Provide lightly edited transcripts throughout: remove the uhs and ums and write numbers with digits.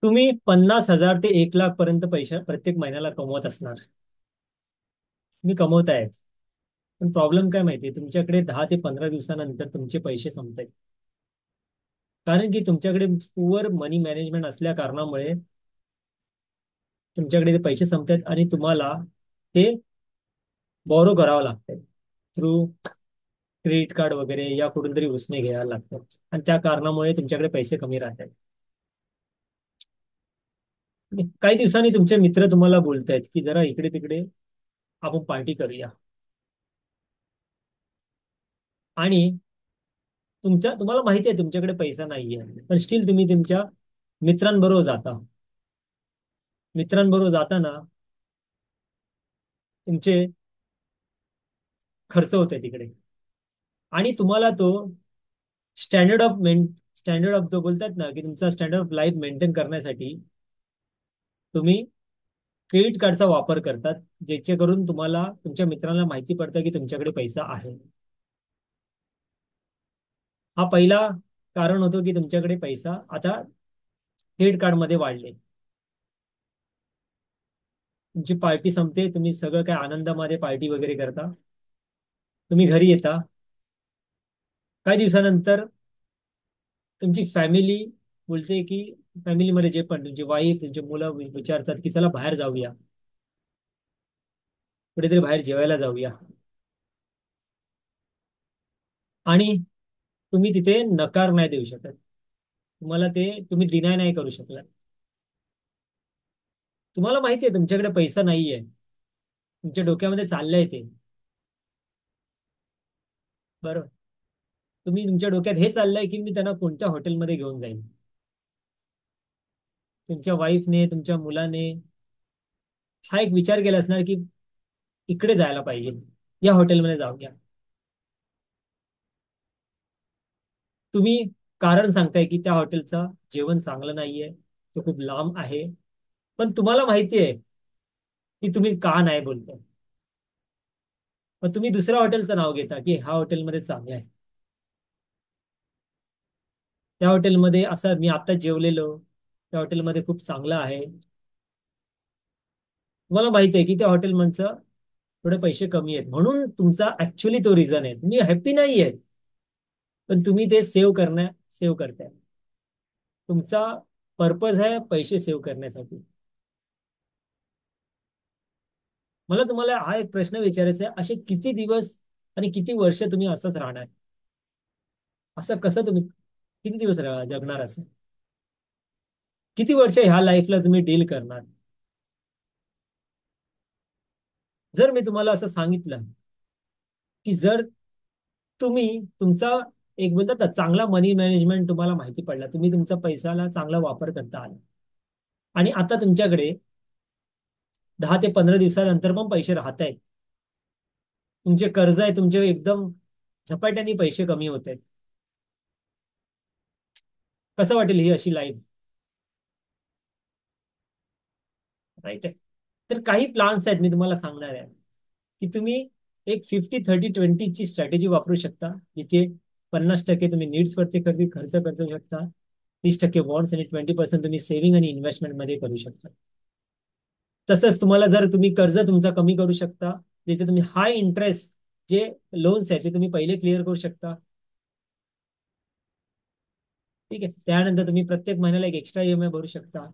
तुम्ही 50,000 ते 1 लाख पर्यंत पैसा प्रत्येक महिन्याला कमवत असणार. तुम्ही कमवतायत. पण प्रॉब्लेम काय माहितीये, तुमच्याकडे 10 ते 15 दिवसानंतर तुमचे पैसे संपतायत. कारण की तुमच्याकडे पुअर मनी मॅनेजमेंट असल्या कारणामुळे तुमच्याकडे ते पैसे संपतायत आणि तुम्हाला ते बॉरो करावं लागतंय थ्रू क्रेडिट कार्ड वगैरे या कुठून तरी उसने घ्यायला लागतात आणि त्या कारणामुळे तुमच्याकडे पैसे कमी राहतात. आणि काही दिवसांनी तुमचे मित्र तुम्हाला बोलतायत की जरा इकडे तिकडे आपण पार्टी करूया. आणि तुम्हाला माहिती आहे तुमच्याकडे पैसा नाहीये, पण स्टील तुम्ही तुमच्या मित्रांबरोबर जाता. मित्रांबरोबर जाताना तुमचे खर्च होते तिकडे. आणि तुम्हाला तो स्टँडर्ड ऑफ तो बोलतात ना, की तुमचा स्टँडर्ड ऑफ लाईफ मेंटेन करण्यासाठी तुम्ही क्रेडिट कार्डचा वापर करतात, ज्याचे करून तुम्हाला तुमच्या मित्रांना माहिती पडतं की तुमच्याकडे पैसा आहे. हा पहिला कारण होतो की तुमच्याकडे पैसा आता क्रेडिट कार्ड मध्ये वाढले. तुमची पार्टी संपते, तुम्ही सगळं काय आनंदामध्ये पार्टी वगैरे करता. तुम्ही घरी येता. काही दिवसानंतर तुमची फॅमिली बोलते की फॅमिलीमध्ये जे पण तुमची वाईफ तुमची मुलं विचारतात की चला बाहेर जाऊया, कुठेतरी बाहेर जेवायला जाऊया. आणि तुम्ही तिथे नकार नाही देऊ शकत. तुम्हाला ते तुम्ही डिनाय नाही करू शकला. तुम्हाला माहिती आहे तुमच्याकडे पैसा नाहीये. तुमच्या डोक्यामध्ये चाललंय ते. बरोबर. तुमच्या डोक्यात हे चाललंय की मी त्यांना कोणत्या हॉटेलमध्ये घेऊन जाईल. तुमच्या वाईफने तुमच्या मुलाने हा एक विचार केला असणार की इकडे जायला पाहिजे, या हॉटेलमध्ये जाऊया. तुम्ही कारण सांगताय की त्या हॉटेलचं जेवण चांगलं नाहीये, तो खूप लांब आहे. पण तुम्हाला माहिती आहे की तुम्ही का नाही बोलताय. पण तुम्ही दुसऱ्या हॉटेलचं नाव घेता की ह्या हॉटेलमध्ये चांगलं आहे. त्या हॉटेलमध्ये असं मी आता जेवलेलो, त्या हॉटेलमध्ये खूप चांगलं आहे. तुम्हाला माहिती आहे की त्या हॉटेलमधचं थोडे पैसे कमी आहेत, म्हणून तुमचा ऍक्च्युली तो रिझन आहे. तुम्ही हॅप्पी नाही आहे, पण तुम्ही ते सेव्ह करताय. तुमचा पर्पज आहे पैसे सेव्ह करण्यासाठी. मला तुम्हाला हा एक प्रश्न विचारायचा आहे, असे किती दिवस आणि किती वर्ष तुम्ही असंच राहणार? असं कसं तुम्ही किती दिवस जगणार असं? किती वर्ष ह्या लाईफला तुम्ही डील करणार? जर मी तुम्हाला असं सांगितलं की जर तुम्ही तुमचा एक बोलतात ना चांगला मनी मॅनेजमेंट तुम्हाला माहिती पडला, तुम्ही तुमचा पैशाला चांगला वापर करता आला आणि आता तुमच्याकडे 10 ते 15 दिवसानंतर पण पैसे राहत आहेत, तुमचे कर्ज आहे तुमचे एकदम झपाट्याने पैसे कमी होत आहेत, कसं वाटेल ही अशी लाईफ? राईट आहे. तर काही प्लान्स आहेत मी तुम्हाला सांगणार आहे की तुम्ही एक 50-30-20 ची स्ट्रॅटेजी वापरू शकता, जिथे 50% तुम्ही नीड्स वरती खर्च करू शकता, 30% वॉन्ट्स आणि 20% तुम्ही सेव्हिंग आणि इन्व्हेस्टमेंट मध्ये करू शकता. तसंच तुम्हाला जर तुम्ही कर्ज तुमचा कमी करू शकता, जिथे तुम्ही हाय इंटरेस्ट जे लोन्स आहेत ते तुम्ही पहिले क्लिअर करू शकता. ठीक आहे. त्यानंतर तुम्ही प्रत्येक महिन्याला एक एक्स्ट्रा ईएमआय भरू शकता.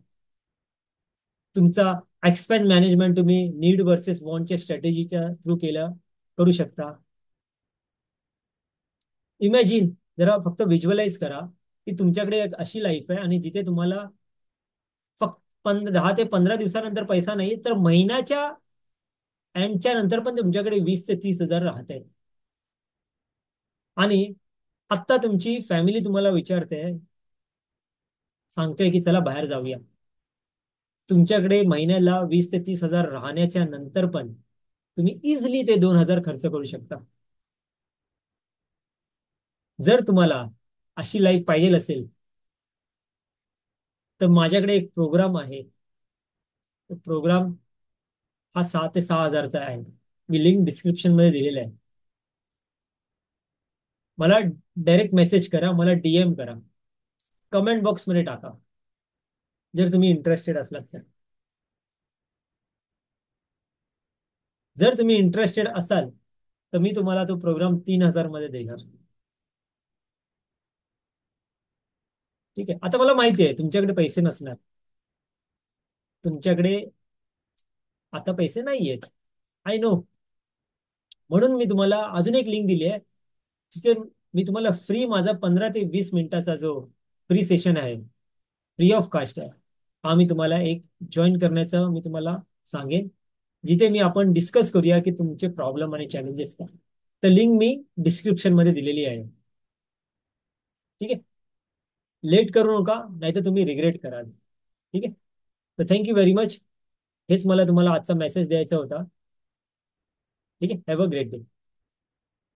तुमचा एक्सपेन्स मॅनेजमेंट तुम्ही नीड वर्सेस वॉन्टच्या स्ट्रॅटेजीच्या थ्रू करू शकता. इमॅजिन, जरा फक्त व्हिज्युअलाइज करा की तुमच्याकडे एक अशी लाईफ आहे आणि जिथे तुम्हाला फक्त 10 ते 15 दिवसानंतर पैसा नाही, तर महिन्याच्या एंडच्या नंतर पण तुमच्याकडे 20 ते 30 हजार राहत आहे. आणि आत्ता तुमची फॅमिली तुम्हाला विचारते, सांगते की चला बाहेर जाऊया. तुमच्याकडे महिन्याला 20 ते 30 हजार राहण्याच्या नंतर पण तुम्ही इझिली ते 2 हजार खर्च करू शकता. जर तुम्हाला अशी लाईफ पाहिजे असेल तर माझ्याकडे एक प्रोग्राम आहे. तो प्रोग्राम हा 6 ते 6 हजारचा आहे. मी लिंक डिस्क्रिप्शन मध्ये दिलेला आहे. मला डायरेक्ट मेसेज करा, मला डीएम करा, कमेंट बॉक्स मध्ये टाका. जर तुम्ही इंटरेस्टेड असलात तर. जर तुम्ही इंटरेस्टेड असाल तर मी तुम्हाला तो प्रोग्राम 3,000 मध्ये देणार. ठीक आहे. आता मला माहिती आहे तुमच्याकडे पैसे नसणार. तुमच्याकडे आता पैसे नाही आहेत. I know. म्हणून मी तुम्हाला अजून एक लिंक दिली आहे. तिथे मी तुम्हाला फ्री माझा 15 ते 20 मिनिटाचा जो फ्री सेशन आहे, फ्री ऑफ कास्ट आहे, हा मी तुम्हाला एक जॉईन करण्याचं मी तुम्हाला सांगेन. जिथे मी आपण डिस्कस करूया की तुमचे प्रॉब्लेम आणि चॅलेंजेस काय. तर लिंक मी डिस्क्रिप्शन मध्ये दिलेली आहे. ठीक आहे. लेट करू नका, नाहीतर तुम्ही रिग्रेट कराल. ठीक आहे. तर थँक्यू व्हेरी मच. हेच मला तुम्हाला आजचा मेसेज द्यायचा होता. ठीक आहे. Have a great day.